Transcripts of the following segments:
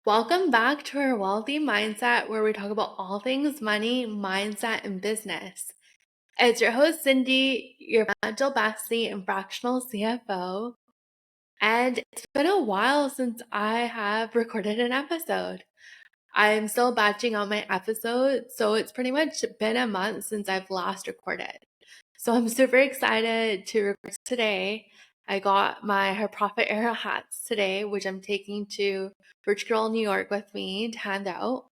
Welcome back to our Wealthy Mindset, where we talk about all things money, mindset, and business. It's your host, Cindy, your financial bestie and fractional CFO. And it's been a while since I have recorded an episode. I'm still batching out my episodes, so it's pretty much been a month since I've last recorded. So I'm super excited to record today. I got my Her Profit Era hats today, which I'm taking to Rich Girl New York with me to hand out.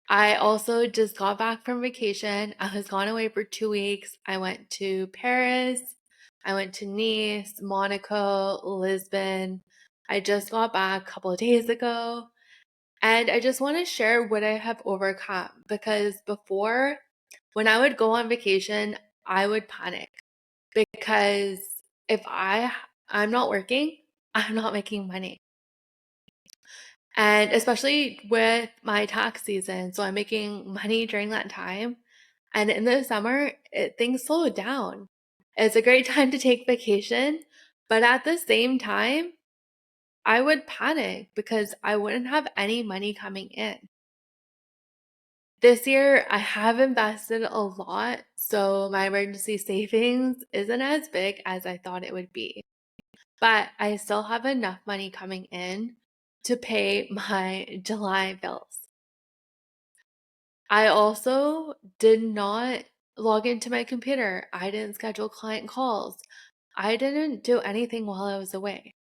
I also just got back from vacation. I was gone away for 2 weeks. I went to Paris, I went to Nice, Monaco, Lisbon. I just got back a couple of days ago. And I just want to share what I have overcome because before, when I would go on vacation, I would panic because if I'm not working, I'm not making money. And especially with my tax season, so I'm making money during that time. And in the summer, things slow down. It's a great time to take vacation, but at the same time, I would panic because I wouldn't have any money coming in. This year, I have invested a lot, so my emergency savings isn't as big as I thought it would be. But I still have enough money coming in to pay my July bills. I also did not log into my computer. I didn't schedule client calls. I didn't do anything while I was away.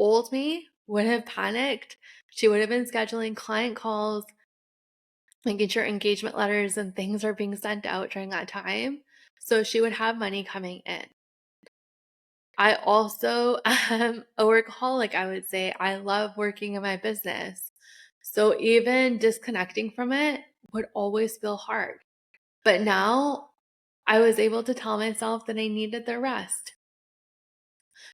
Old me would have panicked. She would have been scheduling client calls, making sure engagement letters and things are being sent out during that time. So she would have money coming in. I also am a workaholic, I would say. I love working in my business. So even disconnecting from it would always feel hard. But now I was able to tell myself that I needed the rest.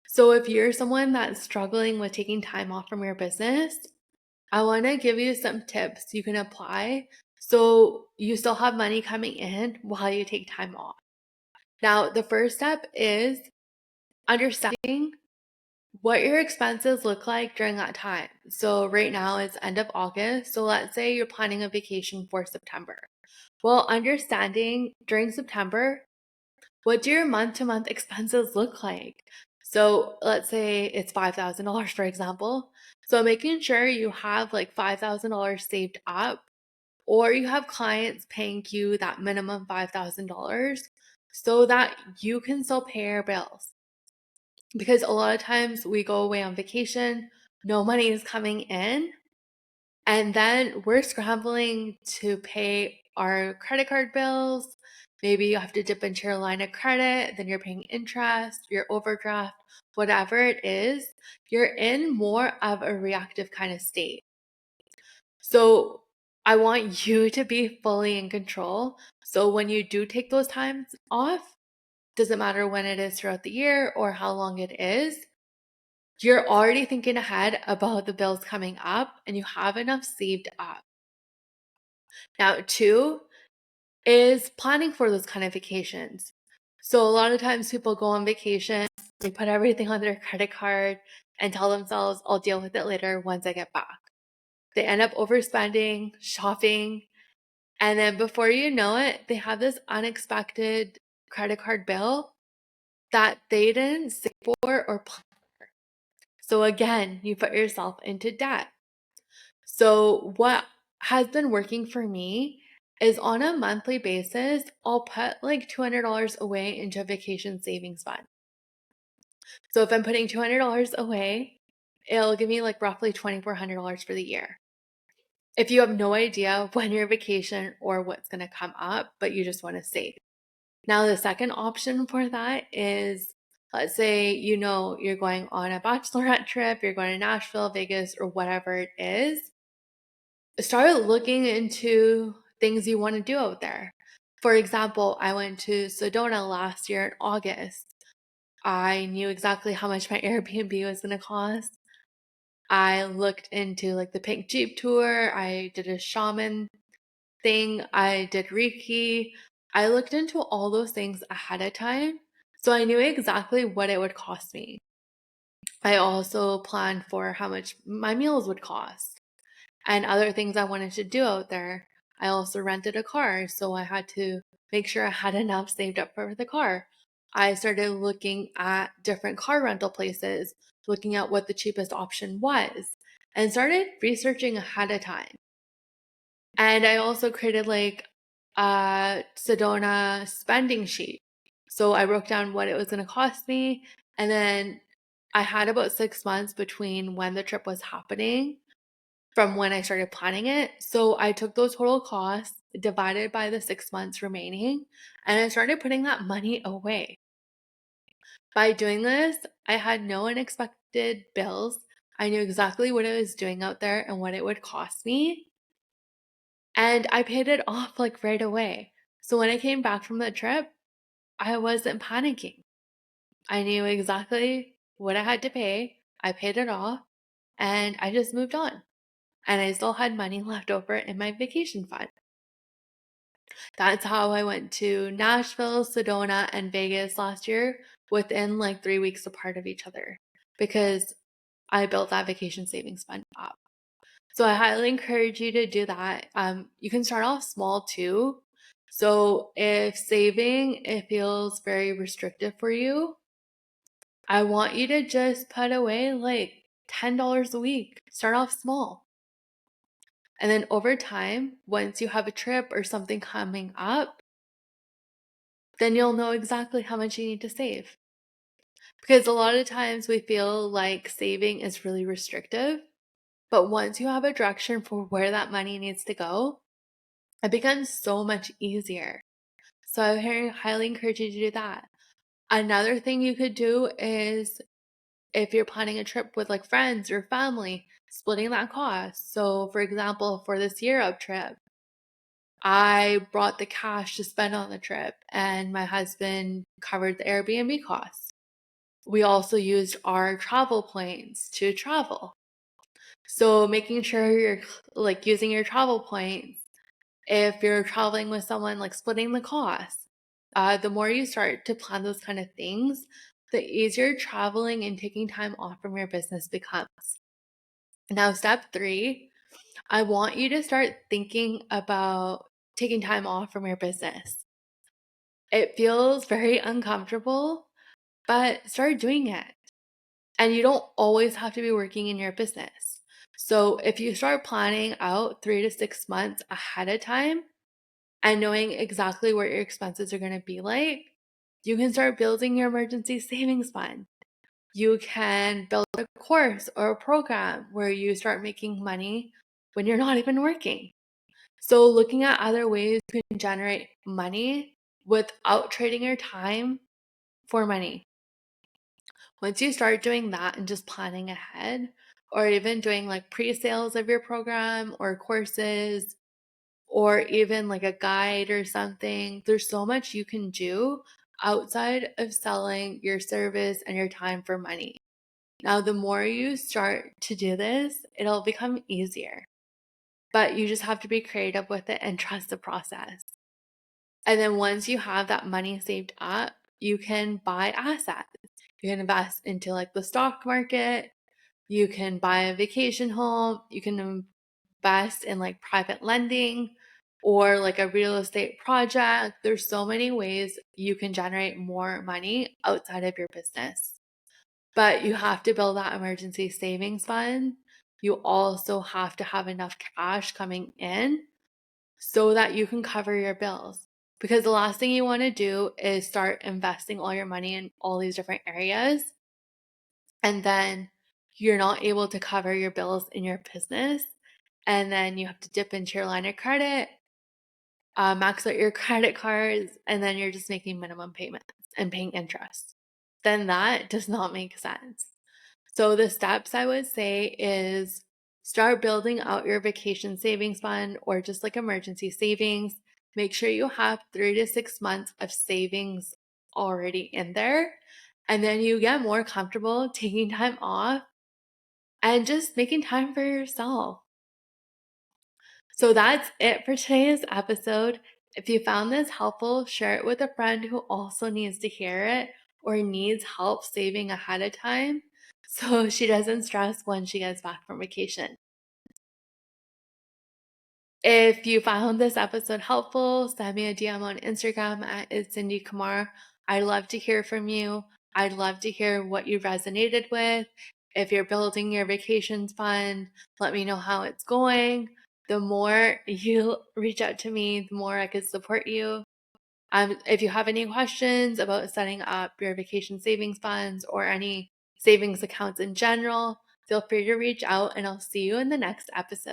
So if you're someone that's struggling with taking time off from your business, I want to give you some tips you can apply so you still have money coming in while you take time off. Now, the first step is understanding what your expenses look like during that time. So right now it's end of August. So let's say you're planning a vacation for September. Well, understanding during September, what do your month-to-month expenses look like? So let's say it's $5,000, for example. So making sure you have like $5,000 saved up, or you have clients paying you that minimum $5,000 so that you can still pay your bills. Because a lot of times we go away on vacation, no money is coming in, and then we're scrambling to pay our credit card bills. Maybe you have to dip into your line of credit, then you're paying interest, your overdraft, whatever it is, you're in more of a reactive kind of state. So I want you to be fully in control. So when you do take those times off, doesn't matter when it is throughout the year or how long it is, you're already thinking ahead about the bills coming up and you have enough saved up. Now, two is planning for those kind of vacations. So a lot of times people go on vacation, they put everything on their credit card and tell themselves, I'll deal with it later once I get back. They end up overspending, shopping, and then before you know it, they have this unexpected credit card bill that they didn't save for or plan for. So again, you put yourself into debt. So what has been working for me is on a monthly basis, I'll put like $200 away into a vacation savings fund. So if I'm putting $200 away, it'll give me like roughly $2,400 for the year. If you have no idea when your vacation or what's going to come up, but you just want to save. Now, the second option for that is, let's say, you're going on a bachelorette trip, you're going to Nashville, Vegas, or whatever it is. Start looking into things you want to do out there. For example, I went to Sedona last year in August. I knew exactly how much my Airbnb was going to cost. I looked into like the Pink Jeep tour. I did a shaman thing. I did Reiki. I looked into all those things ahead of time. So I knew exactly what it would cost me. I also planned for how much my meals would cost. and other things I wanted to do out there. I also rented a car, so I had to make sure I had enough saved up for the car. I started looking at different car rental places, looking at what the cheapest option was, and started researching ahead of time. And I also created like a Sedona spending sheet. So I wrote down what it was going to cost me. And then I had about 6 months between when the trip was happening from when I started planning it. So I took those total costs divided by the 6 months remaining, and I started putting that money away. By doing this, I had no unexpected bills. I knew exactly what I was doing out there and what it would cost me. And I paid it off like right away. So when I came back from the trip, I wasn't panicking. I knew exactly what I had to pay. I paid it off and I just moved on. And I still had money left over in my vacation fund. That's how I went to Nashville, Sedona, and Vegas last year within like 3 weeks apart of each other because I built that vacation savings fund up. So I highly encourage you to do that. You can start off small too. So if saving it feels very restrictive for you, I want you to just put away like $10 a week. Start off small. And then over time, once you have a trip or something coming up, then you'll know exactly how much you need to save. Because a lot of times we feel like saving is really restrictive, but once you have a direction for where that money needs to go, it becomes so much easier. So I highly encourage you to do that. Another thing you could do is if you're planning a trip with like friends or family, splitting that cost. So, for example, for this Europe trip, I brought the cash to spend on the trip, and my husband covered the Airbnb costs. We also used our travel points to travel. So, making sure you're like using your travel points if you're traveling with someone, like splitting the cost. The more you start to plan those kind of things, the easier traveling and taking time off from your business becomes. Now, step 3, I want you to start thinking about taking time off from your business. It feels very uncomfortable, but start doing it. And you don't always have to be working in your business. So if you start planning out 3 to 6 months ahead of time, and knowing exactly what your expenses are going to be like, you can start building your emergency savings fund. You can build a course or a program where you start making money when you're not even working. So, looking at other ways you can generate money without trading your time for money. Once you start doing that and just planning ahead, or even doing like pre sales of your program or courses, or even like a guide or something. There's so much you can do outside of selling your service and your time for money. Now, the more you start to do this, it'll become easier. But you just have to be creative with it and trust the process. And then once you have that money saved up, you can buy assets. You can invest into like the stock market. You can buy a vacation home. You can invest in like private lending or like a real estate project. There's so many ways you can generate more money outside of your business. But you have to build that emergency savings fund. You also have to have enough cash coming in so that you can cover your bills. Because the last thing you want to do is start investing all your money in all these different areas, and then you're not able to cover your bills in your business. And then you have to dip into your line of credit, max out your credit cards, and then you're just making minimum payments and paying interest. Then that does not make sense. So the steps I would say is start building out your vacation savings fund or just like emergency savings. Make sure you have 3 to 6 months of savings already in there. And then you get more comfortable taking time off and just making time for yourself. So that's it for today's episode. If you found this helpful, share it with a friend who also needs to hear it or needs help saving ahead of time so she doesn't stress when she gets back from vacation. If you found this episode helpful, send me a DM on Instagram at It's Cindy Kamar. I'd love to hear from you. I'd love to hear what you resonated with. If you're building your vacations fund, let me know how it's going. The more you reach out to me, the more I can support you. If you have any questions about setting up your vacation savings funds or any savings accounts in general, feel free to reach out, and I'll see you in the next episode.